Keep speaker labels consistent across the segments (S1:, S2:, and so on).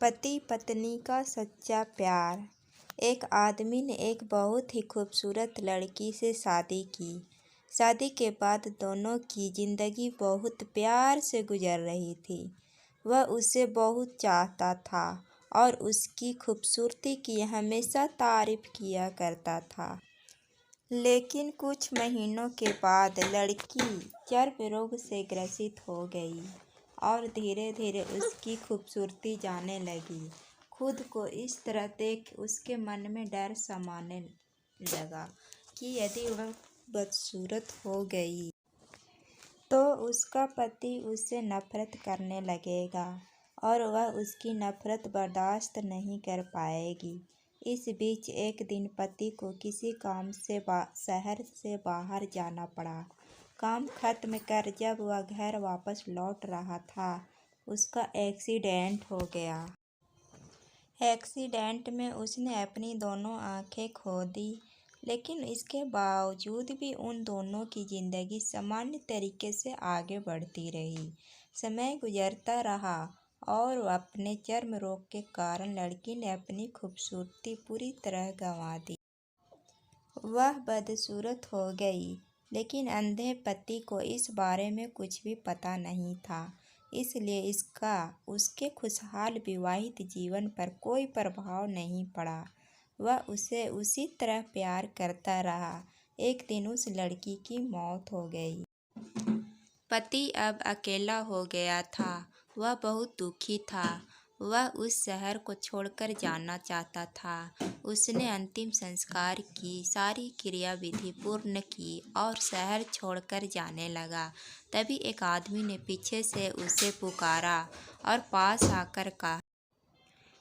S1: पति पत्नी का सच्चा प्यार। एक आदमी ने एक बहुत ही खूबसूरत लड़की से शादी की। शादी के बाद दोनों की जिंदगी बहुत प्यार से गुजर रही थी। वह उसे बहुत चाहता था और उसकी खूबसूरती की हमेशा तारीफ किया करता था। लेकिन कुछ महीनों के बाद लड़की चर्म रोग से ग्रसित हो गई और धीरे धीरे उसकी खूबसूरती जाने लगी। खुद को इस तरह देख उसके मन में डर समाने लगा कि यदि वह बदसूरत हो गई तो उसका पति उससे नफरत करने लगेगा और वह उसकी नफरत बर्दाश्त नहीं कर पाएगी। इस बीच एक दिन पति को किसी काम से शहर से बाहर जाना पड़ा। काम खत्म कर जब वह घर वापस लौट रहा था, उसका एक्सीडेंट हो गया। एक्सीडेंट में उसने अपनी दोनों आंखें खो दी, लेकिन इसके बावजूद भी उन दोनों की जिंदगी सामान्य तरीके से आगे बढ़ती रही। समय गुजरता रहा और अपने चर्म रोग के कारण लड़की ने अपनी खूबसूरती पूरी तरह गंवा दी। वह बदसूरत हो गई, लेकिन अंधे पति को इस बारे में कुछ भी पता नहीं था, इसलिए इसका उसके खुशहाल विवाहित जीवन पर कोई प्रभाव नहीं पड़ा। वह उसे उसी तरह प्यार करता रहा। एक दिन उस लड़की की मौत हो गई। पति अब अकेला हो गया था। वह बहुत दुखी था। वह उस शहर को छोड़कर जाना चाहता था। उसने अंतिम संस्कार की सारी क्रियाविधि पूर्ण की और शहर छोड़कर जाने लगा। तभी एक आदमी ने पीछे से उसे पुकारा और पास आकर कहा,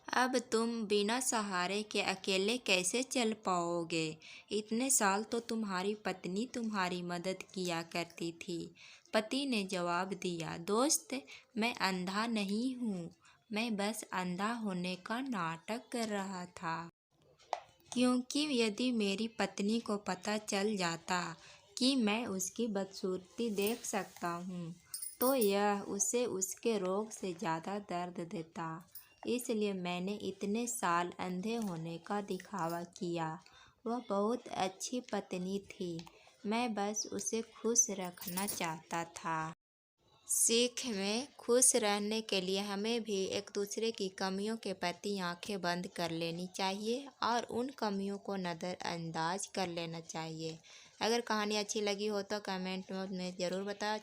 S1: अब तुम बिना सहारे के अकेले कैसे चल पाओगे? इतने साल तो तुम्हारी पत्नी तुम्हारी मदद किया करती थी। पति ने जवाब दिया, दोस्त, मैं अंधा नहीं हूँ, मैं बस अंधा होने का नाटक कर रहा था। क्योंकि यदि मेरी पत्नी को पता चल जाता कि मैं उसकी बदसूरती देख सकता हूँ, तो यह उसे उसके रोग से ज़्यादा दर्द देता। इसलिए मैंने इतने साल अंधे होने का दिखावा किया। वह बहुत अच्छी पत्नी थी, मैं बस उसे खुश रखना चाहता था। सीख में खुश रहने के लिए हमें भी एक दूसरे की कमियों के प्रति आंखें बंद कर लेनी चाहिए और उन कमियों को नज़रअंदाज कर लेना चाहिए। अगर कहानी अच्छी लगी हो तो कमेंट में ज़रूर बताओ।